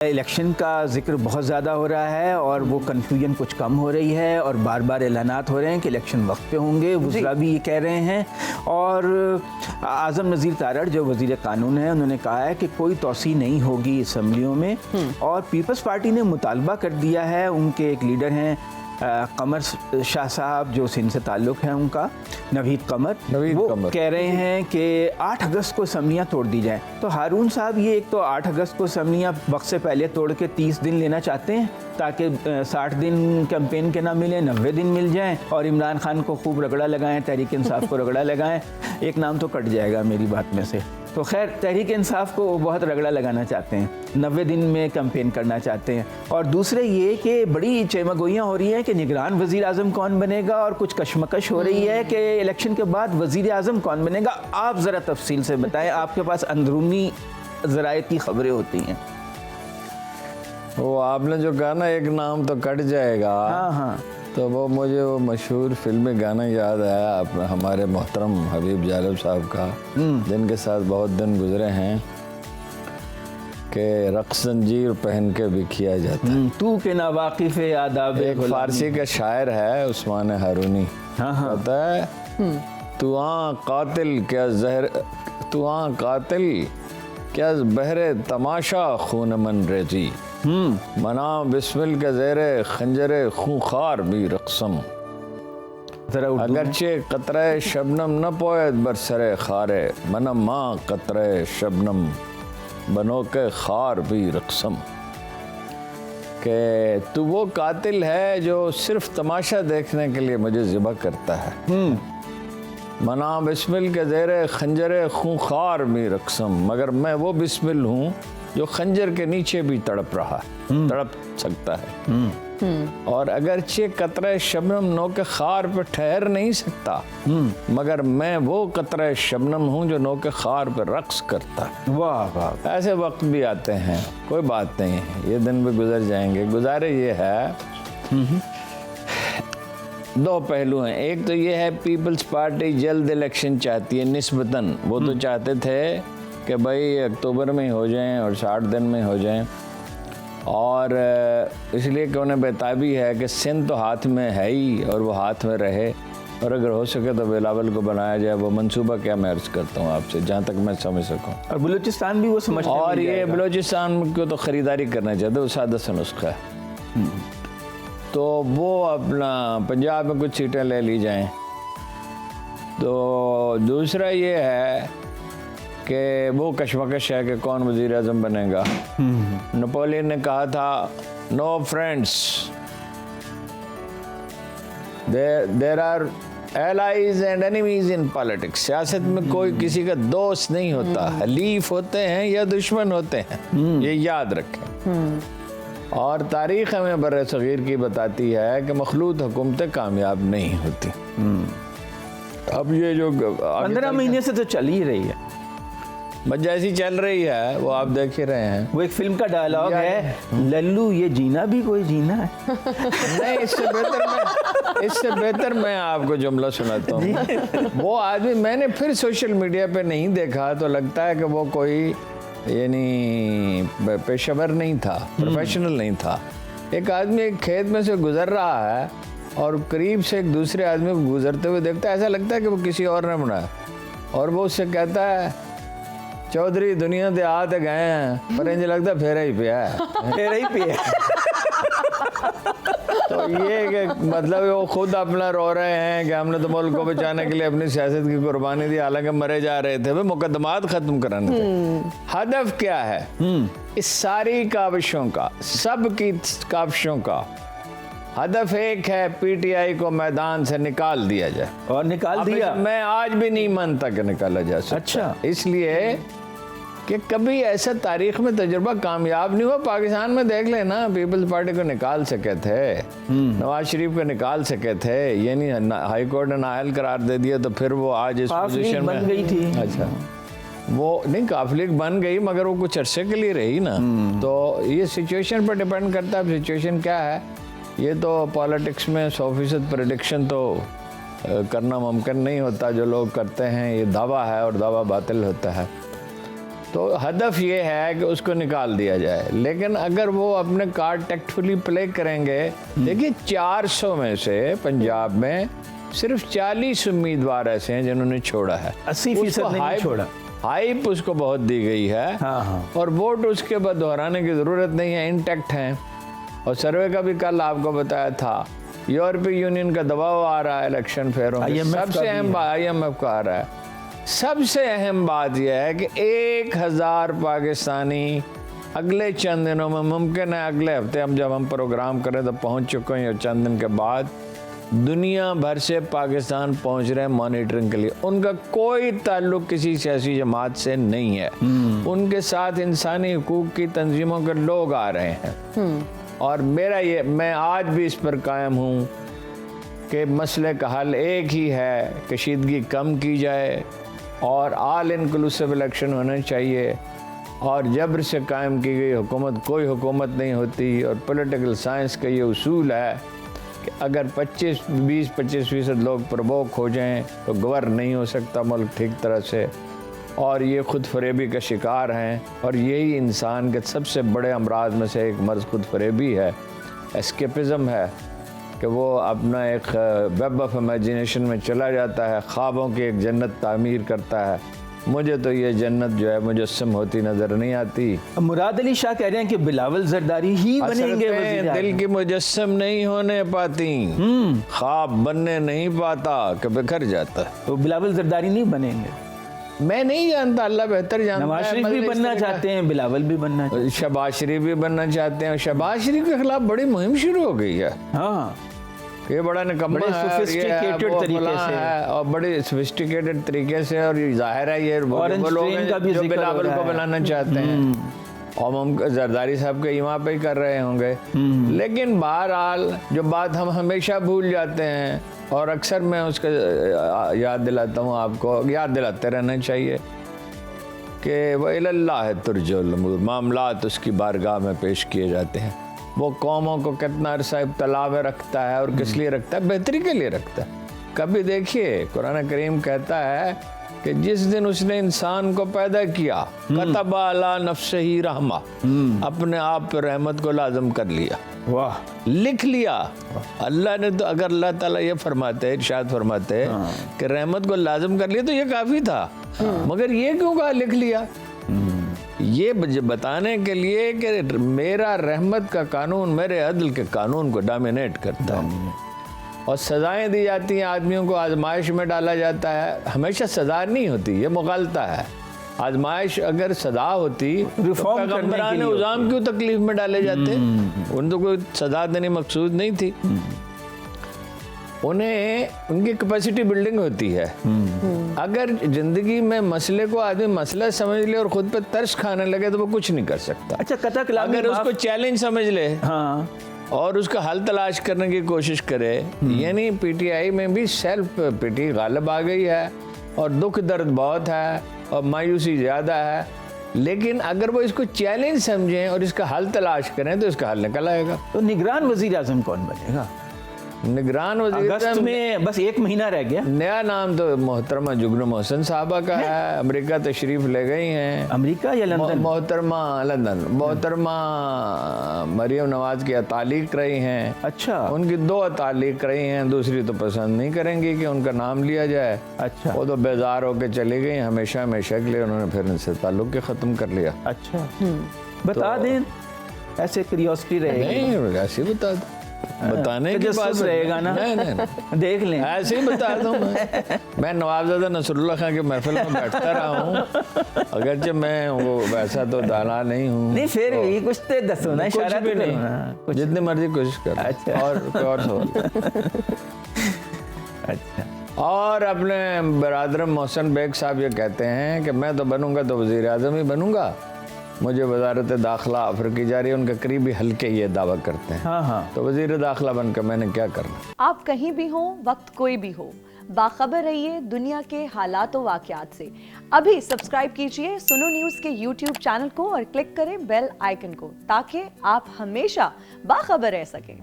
Election का जिक्र बहुत ज़्यादा हो रहा है और वो कन्फ्यूजन कुछ कम हो रही है और बार बार ऐलानात हो रहे हैं कि इलेक्शन वक्त पे होंगे। वज़रा भी ये कह रहे हैं और आज़म नज़ीर तारड़ जो वज़ीर कानून है उन्होंने कहा है कि कोई तोसी नहीं होगी असम्बलियों में। और पीपल्स पार्टी ने मुतालबा कर दिया है, उनके एक लीडर हैं कमर शाह साहब जो सिंध से ताल्लुक़ है उनका, नवीद कमर, वो कह रहे हैं कि 8 अगस्त को असम्बलियाँ तोड़ दी जाएं। तो हारून साहब ये एक तो 8 अगस्त को असम्बलियाँ वक्त से पहले तोड़ के 30 दिन लेना चाहते हैं ताकि 60 दिन कैंपेन के ना मिले, 90 दिन मिल जाएं और इमरान खान को खूब रगड़ा लगाएं, तहरीक इंसाफ को रगड़ा लगाएं। एक नाम तो कट जाएगा मेरी बात में से, तो खैर तहरीक इंसाफ को बहुत रगड़ा लगाना चाहते हैं, 90 दिन में कैंपेन करना चाहते हैं। और दूसरे ये कि बड़ी चेमगोइयाँ हो रही हैं कि निगरान वज़ीर आज़म कौन बनेगा और कुछ कशमकश हो रही है कि इलेक्शन के बाद वज़ीर आज़म कौन बनेगा। आप ज़रा तफसील से बताएं, आपके पास अंदरूनी ज़राए की खबरें होती हैं। वो आपने जो कहा ना एक नाम तो कट जाएगा, हाँ, तो वो मुझे वो मशहूर फिल्मी गाना याद आया हमारे मोहतरम हबीब जालिब साहब का, जिनके साथ बहुत दिन गुजरे हैं, कि रक़्स जंजीर पहन के भी किया जाता है। तू के ना वाकिफ़ आदाब। एक फारसी का शायर है उस्मान हारूनी, कहता है तू आ कातिल क्या बहरे तमाशा खून मन रेजी, मना बिस्मिल के ज़ेरे खंजरे खूंखार भी रक़्सम, अगरचे कतरे शबनम न पोयत बरसरे खारे, मना माँ कतरे शबनम बनो के खार भी रक़्सम। के तू वो कातिल है जो सिर्फ तमाशा देखने के लिए मुझे ज़िबा करता है, मना बिस्मिल के ज़ेरे खंजरे खूंखार भी रक़्सम, मगर मैं वो बिस्मिल हूँ जो खंजर के नीचे भी तड़प रहा है, तड़प सकता है। और अगरचे कतरे शबनम नो के खार पे ठहर नहीं सकता, मगर मैं वो कतरे शबनम हूँ जो नो के खार पे रक्स करता है। वाह वाह, ऐसे वक्त भी आते हैं, कोई बात नहीं है, ये दिन भी गुजर जाएंगे। गुजारे ये है, दो पहलू हैं। एक तो ये है पीपल्स पार्टी जल्द इलेक्शन चाहती है निस्बतन, वो तो चाहते थे कि भाई अक्टूबर में हो जाएं और 60 दिन में हो जाएं, और इसलिए कि उन्हें बेताबी है कि सिंध तो हाथ में है ही और वो हाथ में रहे, और अगर हो सके तो बिलावल को बनाया जाए। वो मंसूबा क्या मैं अर्ज़ करता हूँ आपसे, जहाँ तक मैं समझ सकूँ। और बलूचिस्तान भी वो समझते हैं, और ये बलूचिस्तान को तो ख़रीदारी करना चाहते, वो सादा सा नुस्खा है। तो वो अपना पंजाब में कुछ सीटें ले ली जाएं। तो दूसरा ये है कि वो कशमकश है कि कौन वज़ीर आज़म बनेगा। नेपोलियन ने कहा था no friends, there are allies and enemies in politics. सियासत में कोई किसी का दोस्त नहीं होता, हलीफ होते हैं या दुश्मन होते हैं, ये याद रखें। और तारीख़ हमें बर्रे सग़ीर की बताती है कि मखलूत हुकूमतें कामयाब नहीं होती। अब ये जो 15 महीने से तो चल ही रही है, बस जैसी चल रही है वो आप देख ही रहे हैं। वो एक फिल्म का डायलॉग है, लल्लू ये जीना भी कोई जीना है। नहीं, इससे बेहतर मैं आपको जुमला सुनाता हूँ। वो आदमी मैंने फिर सोशल मीडिया पे नहीं देखा तो लगता है कि वो कोई यानी पेशेवर नहीं था, प्रोफेशनल नहीं था। एक आदमी एक खेत में से गुजर रहा है और करीब से एक दूसरे आदमी को गुजरते हुए देखता है, ऐसा लगता है कि वो किसी और ने बनाया, और वो उससे कहता है चौधरी दुनिया दे आते गए हैं, पर इंज लगता फेरा ही पिया है, फेरा ही पिया। तो ये मतलब वो खुद अपना रो रहे हैं कि हमने तो मुल्क को बचाने के लिए अपनी सियासत की कुर्बानी दी, हालांकि मरे जा रहे थे, वे मुकदमात खत्म कराने थे। हदफ क्या है इस सारी काविशों का, सब की काविशों का हदफ एक है, पीटीआई को मैदान से निकाल दिया जाए। और निकाल दिया। मैं आज भी नहीं मानता कि निकाला जा सकता। अच्छा, इसलिए कि कभी ऐसा तारीख में तजुर्बा कामयाब नहीं हुआ। पाकिस्तान में देख लेना, पीपल्स पार्टी को निकाल सके थे, नवाज शरीफ को निकाल सके थे, यानी हाई कोर्ट ने नाअहल करार दे दिया, तो फिर वो आज इस पोजीशन में बन गई थी। अच्छा, वो नहीं काफिलिक बन गई, मगर वो कुछ अरसे के लिए रही ना। तो ये सिचुएशन पर डिपेंड करता है, सिचुएशन क्या है। ये तो पॉलिटिक्स में 100% प्रेडिक्शन तो करना मुमकिन नहीं होता, जो लोग करते हैं ये दावा है और दावा बातिल होता है। तो हदफ ये है कि उसको निकाल दिया जाए। लेकिन अगर वो अपने कार्ड टैक्टफुली प्ले करेंगे, देखिए 400 में से पंजाब में सिर्फ 40 उम्मीदवार ऐसे हैं जिन्होंने छोड़ा है। 80% नहीं छोड़ा। हाइप उसको बहुत दी गई है। हाँ। और वोट उसके बाद दोहराने की जरूरत नहीं है, इंटैक्ट हैं। और सर्वे का भी कल आपको बताया था, यूरोपीय यूनियन का दबाव आ रहा है इलेक्शन फेयरों में। सबसे अहम बात IMF का आ रहा है। सबसे अहम बात यह है कि 1000 पाकिस्तानी अगले चंद दिनों में, मुमकिन है अगले हफ्ते हम जब हम प्रोग्राम करें तो पहुंच चुके हैं, चंद दिन के बाद दुनिया भर से पाकिस्तान पहुंच रहे हैं मॉनिटरिंग के लिए। उनका कोई ताल्लुक किसी सियासी जमात से नहीं है। उनके साथ इंसानी हुकूक की तंजीमों के लोग आ रहे हैं। और मैं आज भी इस पर कायम हूँ कि मसले का हल एक ही है, कशीदगी कम की जाए और ऑल इंक्लूसिव इलेक्शन होने चाहिए। और जबर से कायम की गई हुकूमत कोई हुकूमत नहीं होती। और पॉलिटिकल साइंस का ये उसूल है कि अगर 20-25% लोग प्रवोक हो जाएं तो गवर्न नहीं हो सकता मुल्क ठीक तरह से। और ये खुद फरेबी का शिकार हैं। और यही इंसान के सबसे बड़े अमराज में से एक मर्ज़ खुद फरेबी है, एस्केपिज़म है, कि वो अपना एक वेब ऑफ इमेजिनेशन में चला जाता है, ख्वाबों की एक जन्नत तामीर करता है। मुझे तो ये जन्नत जो है मुजस्सम होती नज़र नहीं आती। मुराद अली शाह कह रहे हैं कि बिलावल जरदारी ही बनेंगे वज़ीर-ए-आज़म। दिल की मुजस्सम नहीं होने पाती, ख्वाब बनने नहीं पाता कि बिखर जाता। तो बिलावल जरदारी नहीं बनेंगे? मैं नहीं जानता, अल्लाह बेहतर जानता है। नवाज शरीफ भी बनना चाहते हैं, बिलावल भी बनना चाहते हैं, शहबाज शरीफ भी बनना चाहते हैं। शहबाज शरीफ के खिलाफ बड़ी मुहिम शुरू हो गई है। हाँ, ये बड़ा निकम्मा है, सोफिस्टिकेटेड तरीके से है और बड़े सोफिस्टिकेटेड तरीके से। और जाहिर है ये वो लोग हैं जो बिलावल को बनाना चाहते हैं। और हम जरदारी साहब के ईमा पे ही कर रहे होंगे। लेकिन बहरहाल जो बात हम हमेशा भूल जाते हैं, और अक्सर मैं उसका याद दिलाता हूँ, आपको याद दिलाते रहना चाहिए कि वह इल्लाह है तुरजुल उमूर, मामलात उसकी बारगाह में पेश किए जाते हैं। वो कौमों को कितना अरसा इब्तला में रखता है और किस लिए रखता है? बेहतरी के लिए रखता है। कभी देखिए कुरान करीम कहता है कि जिस दिन उसने इंसान को पैदा किया, कतबा अला नफ्सिही रहमा, अपने आप पर रहमत को लाजम कर लिया। वाह, लिख लिया अल्लाह ने। तो अगर अल्लाह ताला ये फरमाते, इरशाद फरमाते कि रहमत को लाजम कर लिया तो ये काफी था। मगर ये क्यों कहा लिख लिया? ये बताने के लिए कि मेरा रहमत का कानून मेरे अदल के कानून को डोमिनेट करता है। और सजाएं दी जाती हैं, आदमियों को आजमाइश में डाला जाता है। हमेशा सजा नहीं होती, ये मुगालता है। आजमाइश अगर सजा होती तो पैगंबरान उज़ाम क्यों तकलीफ में डाले जाते? उनको कोई सजा देनी मकसूद नहीं थी। उन्हें उनकी कैपेसिटी बिल्डिंग होती है। अगर जिंदगी में मसले को आदमी मसला समझ ले और खुद पे तर्स खाने लगे तो वो कुछ नहीं कर सकता। अच्छा, कतक अगर उसको चैलेंज समझ ले, हाँ, और उसका हल तलाश करने की कोशिश करे, यानी PTI में भी सेल्फ पिटी गालिब आ गई है और दुख दर्द बहुत है और मायूसी ज़्यादा है। लेकिन अगर वो इसको चैलेंज समझें और इसका हल तलाश करें तो इसका हल निकल आएगा। तो निगरान वज़ीर आज़म कौन बनेगा? निगरान वज़ीर अगस्त में बस 1 महीना रह गया। नया नाम तो मोहतरमा जुगनू मोहसिन साहबा का है। अमेरिका तशरीफ ले गई हैं। अमेरिका या लंदन? मोहतरमा लंदन। मोहतरमा मरियम नवाज की अतालीक रही हैं। अच्छा, उनकी 2 अतालीक रही हैं, दूसरी तो पसंद नहीं करेंगी कि उनका नाम लिया जाए। अच्छा, वो तो बेजार होकर चली गई हमेशा हमेशा के लिए। उन्होंने फिर इनसे ताल्लुक के ख़त्म कर लिया। अच्छा, बता दें, ऐसे क्यूरियोसिटी रहेगी। नहीं, ऐसे ही बता दो, बताने के बाद रहेगा ना। नहीं देख लें, ऐसे ही बता दूं। मैं नवाबजादा नसरुल्लाह खान के महफिल में बैठता रहा हूँ, अगरचे मैं वो वैसा तो दाना नहीं हूँ। नहीं, फिर भी कुछ तो दसो ना, इशारा भी नहीं, जितनी मर्जी कोशिश कर। अच्छा, और सवाल। अच्छा, और अपने बरादर मोहसिन बेग साहब ये कहते हैं कि मैं तो बनूंगा तो वज़ीर आज़म ही बनूंगा। मुझे वज़ारत दाखिला ऑफर की जा रही है। उनके करीबी हल्के ये दावा करते हैं। हाँ, तो वज़ीर दाखिला बनकर मैंने क्या करना? आप कहीं भी हो, वक्त कोई भी हो, बाखबर रहिए दुनिया के हालात व वाक़यात से। अभी सब्सक्राइब कीजिए सुनो न्यूज़ के YouTube चैनल को और क्लिक करें बेल आइकन को, ताकि आप हमेशा बाखबर रह सकें।